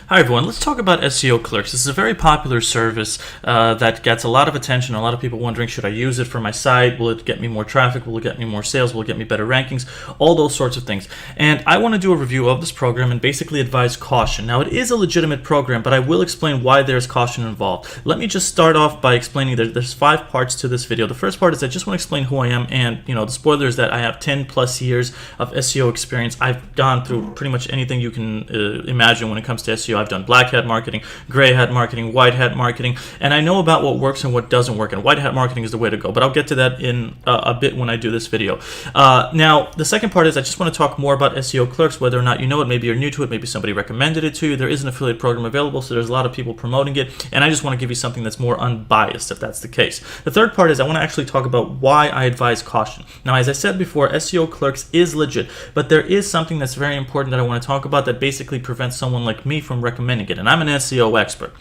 Hi everyone, let's talk about SEOClerks. This is a very popular service that gets a lot of attention. A lot of people wondering, should I use it for my site? Will it get me more traffic? Will it get me more sales? Will it get me better rankings? All those sorts of things. And I want to do a review of this program and basically advise caution. Now, it is a legitimate program, but I will explain why there's caution involved. Let me just start off by explaining that there's 5 parts to this video. The first part is I just want to explain who I am, and the spoiler is that I have 10 plus years of SEO experience. I've gone through pretty much anything you can imagine when it comes to SEO. I've done black hat marketing, gray hat marketing, white hat marketing, and I know about what works and what doesn't work, and white hat marketing is the way to go, but I'll get to that in a bit when I do this video. Now, the second part is I just want to talk more about SEOClerks, whether or not you know it. Maybe you're new to it, maybe somebody recommended it to you. There is an affiliate program available, so there's a lot of people promoting it, and I just want to give you something that's more unbiased, if that's the case. The third part is I want to actually talk about why I advise caution. Now, as I said before, SEOClerks is legit, but there is something that's very important that I want to talk about that basically prevents someone like me from recommending it, and I'm an SEO expert.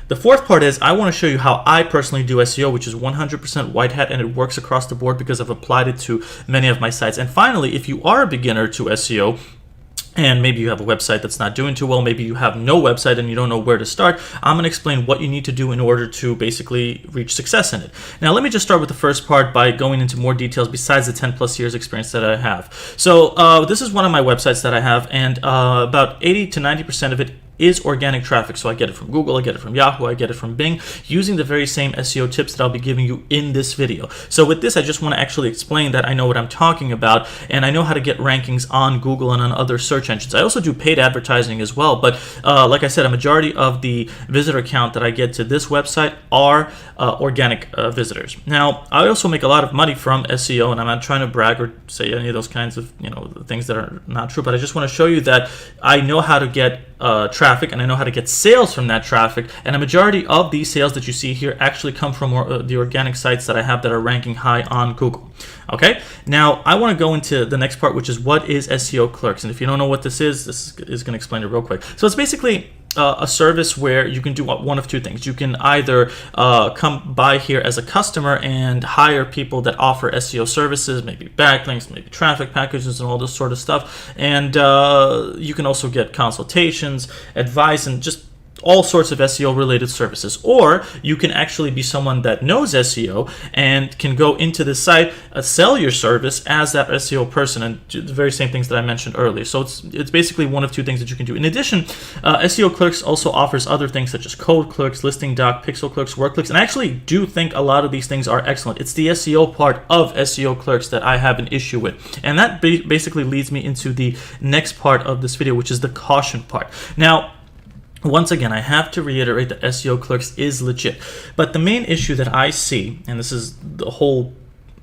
The fourth part is I want to show you how I personally do SEO, which is 100% white hat, and it works across the board because I've applied it to many of my sites. And finally, if you are a beginner to SEO, and maybe you have a website that's not doing too well, maybe you have no website and you don't know where to start, I'm going to explain what you need to do in order to basically reach success in it. Now, let me just start with the first part by going into more details besides the 10 plus years experience that I have. So this is one of my websites that I have, and about 80 to 90% of it is organic traffic. So I get it from Google, I get it from Yahoo, I get it from Bing, using the very same SEO tips that I'll be giving you in this video. So with this, I just want to actually explain that I know what I'm talking about, and I know how to get rankings on Google and on other search engines. I also do paid advertising as well, but like I said, a majority of the visitor count that I get to this website are organic visitors. Now, I also make a lot of money from SEO, and I'm not trying to brag or say any of those kinds of things that are not true, but I just want to show you that I know how to get traffic, and I know how to get sales from that traffic, and a majority of these sales that you see here actually come from the organic sites that I have that are ranking high on Google. Okay, now I want to go into the next part, which is what is SEOClerks, and if you don't know what this is going to explain it real quick. So it's basically a service where you can do one of two things. You can either come by here as a customer and hire people that offer SEO services, maybe backlinks, maybe traffic packages, and all this sort of stuff. And you can also get consultations, advice, and just all sorts of SEO related services. Or you can actually be someone that knows SEO and can go into the site, sell your service as that SEO person, and do the very same things that I mentioned earlier. So it's basically one of two things that you can do. In addition, SEOClerks also offers other things such as code clerks, listing doc, pixel clerks, word clerks, and I actually do think a lot of these things are excellent. It's the SEO part of SEOClerks that I have an issue with, and that basically leads me into the next part of this video, which is the caution part. Now, once again, I have to reiterate that SEOClerks is legit, but the main issue that I see, and this is the whole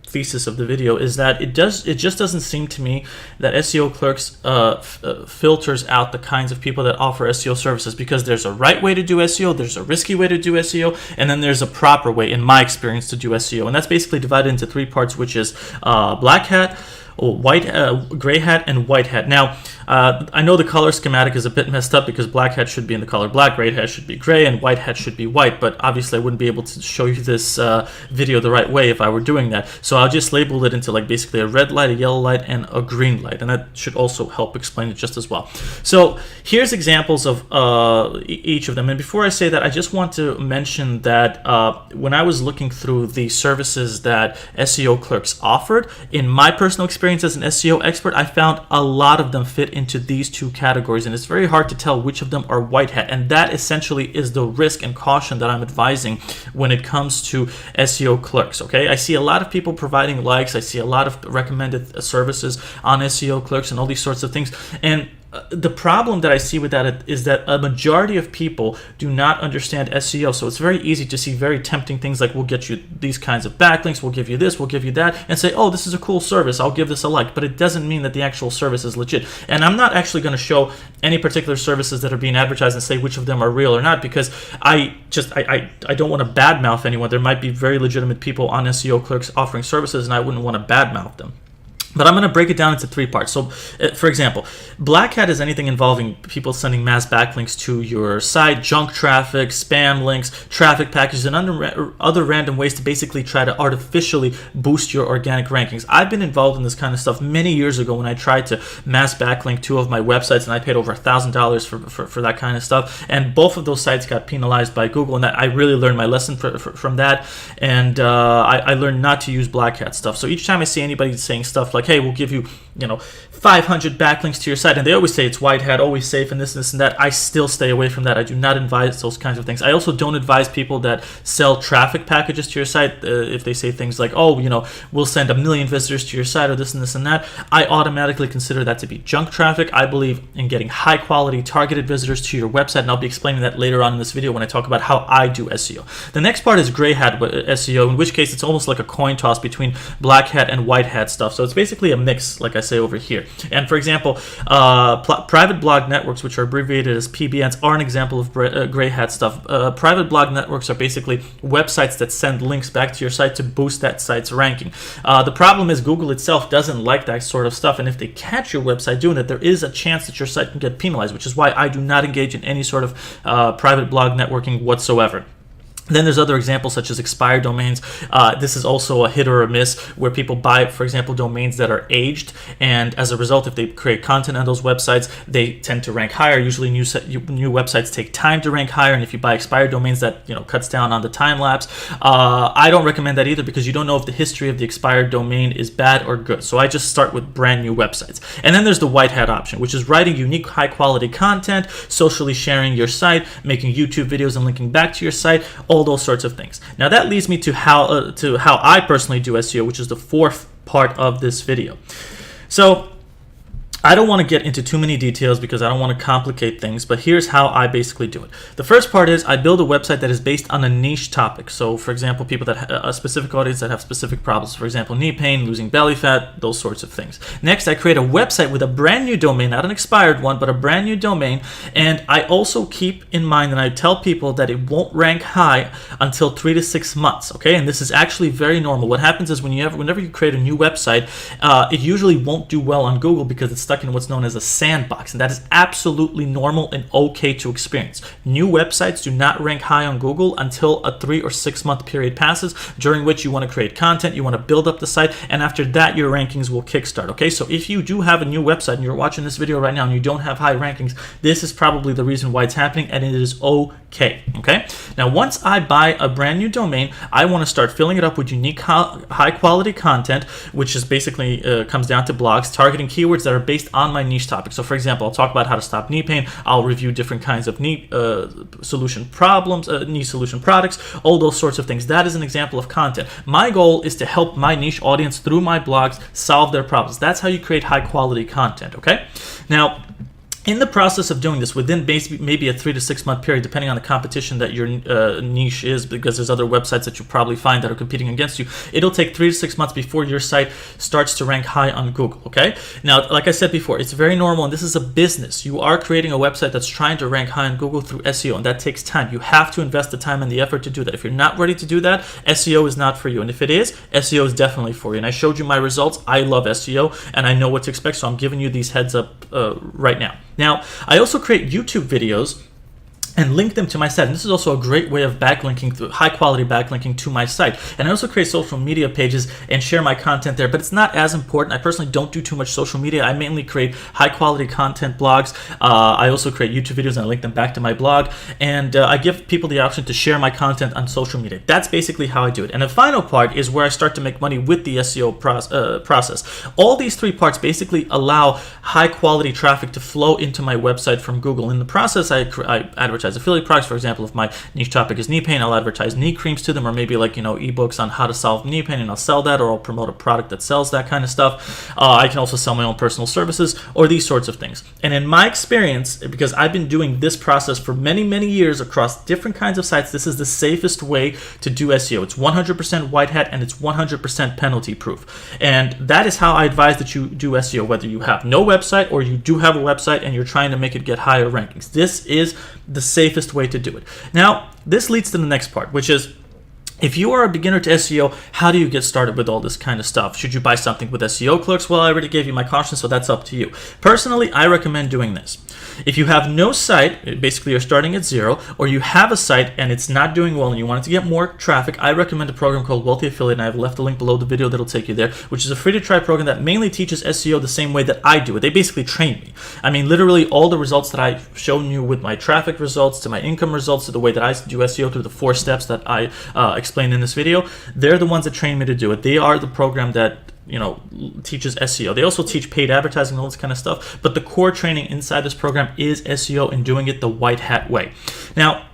thesis of the video, is that it just doesn't seem to me that SEOClerks filters out the kinds of people that offer SEO services, because there's a right way to do SEO, there's a risky way to do SEO, and then there's a proper way, in my experience, to do SEO, and that's basically divided into 3 parts, which is black hat, gray hat, and white hat. Now, I know the color schematic is a bit messed up because black hat should be in the color black, gray hat should be gray, and white hat should be white, but obviously I wouldn't be able to show you this video the right way if I were doing that. So I'll just label it into like basically a red light, a yellow light, and a green light, and that should also help explain it just as well. So here's examples of each of them, and before I say that, I just want to mention that when I was looking through the services that SEOClerks offered, in my personal experience as an SEO expert, I found a lot of them fit into these 2 categories, and it's very hard to tell which of them are white hat, and that essentially is the risk and caution that I'm advising when it comes to SEOClerks. Okay, I see a lot of people providing likes, I see a lot of recommended services on SEOClerks and all these sorts of things, and the problem that I see with that is that a majority of people do not understand SEO, so it's very easy to see very tempting things like, we'll get you these kinds of backlinks, we'll give you this, we'll give you that, and say, oh, this is a cool service, I'll give this a like, but it doesn't mean that the actual service is legit. And I'm not actually going to show any particular services that are being advertised and say which of them are real or not, because I don't want to badmouth anyone. There might be very legitimate people on SEOClerks offering services, and I wouldn't want to badmouth them. But I'm going to break it down into 3 parts. So, for example, Black Hat is anything involving people sending mass backlinks to your site, junk traffic, spam links, traffic packages, and other random ways to basically try to artificially boost your organic rankings. I've been involved in this kind of stuff many years ago when I tried to mass backlink 2 of my websites, and I paid over $1,000 for that kind of stuff. And both of those sites got penalized by Google, and that I really learned my lesson from that. And I learned not to use Black Hat stuff. So each time I see anybody saying stuff like, hey, we'll give you, 500 backlinks to your site, and they always say it's white hat, always safe, and this and that, I still stay away from that. I do not advise those kinds of things. I also don't advise people that sell traffic packages to your site if they say things like, oh, we'll send 1 million visitors to your site, or this and that. I automatically consider that to be junk traffic. I believe in getting high quality targeted visitors to your website, and I'll be explaining that later on in this video when I talk about how I do SEO. The next part is gray hat SEO, in which case it's almost like a coin toss between black hat and white hat stuff. So it's basically a mix, like I say over here. And for example, private blog networks, which are abbreviated as PBNs, are an example of gray hat stuff. Private blog networks are basically websites that send links back to your site to boost that site's ranking. The problem is Google itself doesn't like that sort of stuff, and if they catch your website doing it, there is a chance that your site can get penalized, which is why I do not engage in any sort of private blog networking whatsoever. Then there's other examples such as expired domains. This is also a hit or a miss, where people buy, for example, domains that are aged, and as a result, if they create content on those websites, they tend to rank higher. Usually new websites take time to rank higher, and if you buy expired domains, that cuts down on the time lapse. I don't recommend that either, because you don't know if the history of the expired domain is bad or good. So I just start with brand new websites. And then there's the white hat option, which is writing unique high quality content, socially sharing your site, making YouTube videos and linking back to your site, all those sorts of things. Now that leads me to how I personally do SEO, which is the 4th part of this video. So I don't want to get into too many details because I don't want to complicate things, but here's how I basically do it. The first part is I build a website that is based on a niche topic. So for example, people that a specific audience that have specific problems, for example, knee pain, losing belly fat, those sorts of things. Next, I create a website with a brand new domain, not an expired one, but a brand new domain. And I also keep in mind, and I tell people that it won't rank high until 3 to 6 months. Okay, and this is actually very normal. What happens is whenever you create a new website, it usually won't do well on Google because it's stuck in what's known as a sandbox, and that is absolutely normal and okay to experience. New websites do not rank high on Google until a 3 or 6 month period passes, during which you want to create content, you want to build up the site, and after that your rankings will kickstart. Okay, so if you do have a new website and you're watching this video right now and you don't have high rankings, this is probably the reason why it's happening, and it is okay. Okay, now once I buy a brand new domain, I want to start filling it up with unique high quality content, which is basically comes down to blogs targeting keywords that are based on my niche topic. So for example, I'll talk about how to stop knee pain, I'll review different kinds of knee solution problems, knee solution products, all those sorts of things. That is an example of content. My goal is to help my niche audience through my blogs solve their problems. That's how you create high quality content. Okay, now in the process of doing this, within maybe a 3 to 6 month period, depending on the competition that your niche is, because there's other websites that you probably find that are competing against you, it'll take 3 to 6 months before your site starts to rank high on Google. Okay, now like I said before, it's very normal, and this is a business. You are creating a website that's trying to rank high on Google through SEO, and that takes time. You have to invest the time and the effort to do that. If you're not ready to do that, SEO is not for you, and if it is, SEO is definitely for you. And I showed you my results. I love SEO, and I know what to expect, so I'm giving you these heads up right now. Now, I also create YouTube videos and link them to my site. And this is also a great way of backlinking, high quality backlinking to my site. And I also create social media pages and share my content there, but it's not as important. I personally don't do too much social media. I mainly create high quality content blogs. I also create YouTube videos and I link them back to my blog. And I give people the option to share my content on social media. That's basically how I do it. And the final part is where I start to make money with the SEO process. All these 3 parts basically allow high quality traffic to flow into my website from Google. In the process, I advertise affiliate products. For example, if my niche topic is knee pain, I'll advertise knee creams to them, or maybe like ebooks on how to solve knee pain, and I'll sell that, or I'll promote a product that sells that kind of stuff. I can also sell my own personal services or these sorts of things. And in my experience, because I've been doing this process for many years across different kinds of sites, this is the safest way to do SEO. It's 100% white hat and it's 100% penalty proof. And that is how I advise that you do SEO, whether you have no website or you do have a website and you're trying to make it get higher rankings. This is the safest way to do it. Now, this leads to the next part, which is If you are a beginner to SEO, how do you get started with all this kind of stuff? Should you buy something with SEOClerks? Well, I already gave you my caution, so that's up to you. Personally, I recommend doing this. If you have no site, basically you're starting at zero, or you have a site and it's not doing well and you want it to get more traffic, I recommend a program called Wealthy Affiliate, and I've left a link below the video that'll take you there, which is a free-to-try program that mainly teaches SEO the same way that I do it. They basically train me. I mean, literally all the results that I've shown you, with my traffic results, to my income results, to the way that I do SEO through the 4 steps that I explained in this video, they're the ones that train me to do it. They are the program that teaches SEO. They also teach paid advertising and all this kind of stuff, but the core training inside this program is SEO and doing it the white hat way. Now,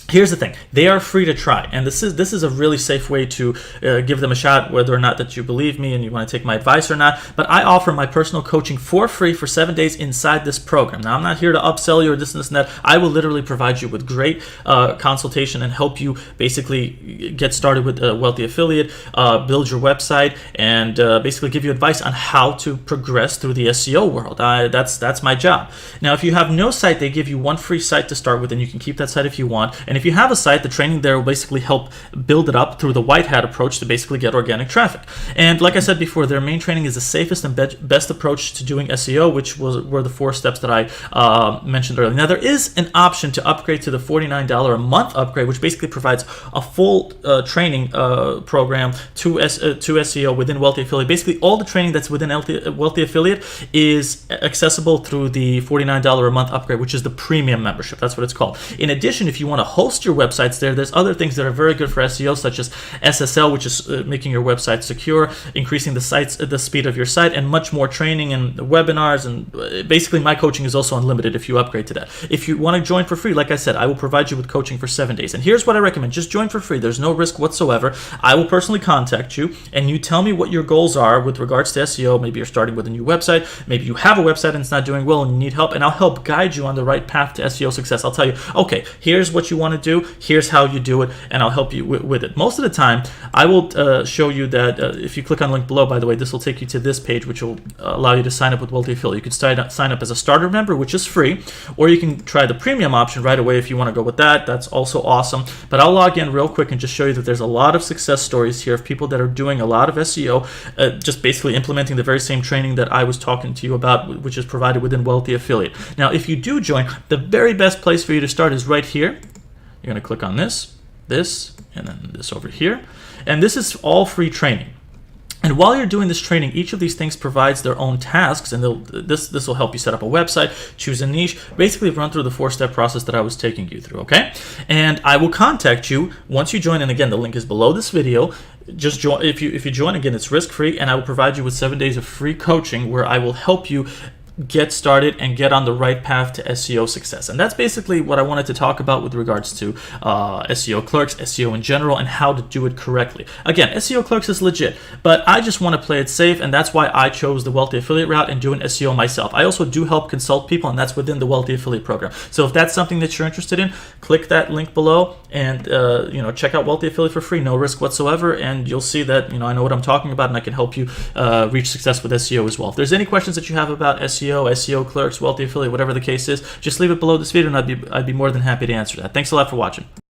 here's the thing, they are free to try, and this is a really safe way to give them a shot, whether or not that you believe me and you want to take my advice or not. But I offer my personal coaching for free for 7 days inside this program. Now, I'm not here to upsell you or this and that. I will literally provide you with great consultation and help you basically get started with a Wealthy Affiliate, build your website, and basically give you advice on how to progress through the SEO world. That's my job. Now, if you have no site, they give you one free site to start with, and you can keep that site if you want. And if you have a site, the training there will basically help build it up through the white hat approach to basically get organic traffic. And like I said before, their main training is the safest and best approach to doing SEO, which were the 4 steps that I mentioned earlier. Now, there is an option to upgrade to the $49 a month upgrade, which basically provides a full training program to SEO within Wealthy Affiliate. Basically, all the training that's within Wealthy Affiliate is accessible through the $49 a month upgrade, which is the premium membership. That's what it's called. In addition, if you want to host your websites there's other things that are very good for SEO, such as SSL, which is making your website secure, increasing the speed of your site, and much more training and webinars. And basically, my coaching is also unlimited if you upgrade to that. If you want to join for free, like I said, I will provide you with coaching for 7 days. And here's what I recommend: just join for free. There's no risk whatsoever. I will personally contact you, and you tell me what your goals are with regards to SEO. Maybe you're starting with a new website. Maybe you have a website and it's not doing well and you need help, and I'll help guide you on the right path to SEO success. I'll tell you, okay, here's what you want to do, here's how you do it, and I'll help you with it. Most of the time, I will show you that if you click on the link below, by the way, this will take you to this page, which will allow you to sign up with Wealthy Affiliate. You can sign up as a starter member, which is free, or you can try the premium option right away if you want to go with that. That's also awesome. But I'll log in real quick and just show you that there's a lot of success stories here of people that are doing a lot of SEO, just basically implementing the very same training that I was talking to you about, which is provided within Wealthy Affiliate. Now, if you do join, the very best place for you to start is right here. You're going to click on this, and then this over here. And this is all free training. And while you're doing this training, each of these things provides their own tasks, and this will help you set up a website, choose a niche, basically run through the 4-step process that I was taking you through, okay? And I will contact you once you join, and again, the link is below this video. Just join. If you join, again, it's risk-free, and I will provide you with 7 days of free coaching where I will help you get started and get on the right path to SEO success. And that's basically what I wanted to talk about with regards to SEOClerks, SEO in general, and how to do it correctly. Again, SEOClerks is legit, but I just want to play it safe, and that's why I chose the Wealthy Affiliate route and doing SEO myself. I also do help consult people, and that's within the Wealthy Affiliate program. So if that's something that you're interested in, click that link below and check out Wealthy Affiliate for free, no risk whatsoever, and you'll see that I know what I'm talking about, and I can help you reach success with SEO as well. If there's any questions that you have about SEO, SEOClerks, Wealthy Affiliate, whatever the case is, just leave it below this video, and I'd be more than happy to answer that. Thanks a lot for watching.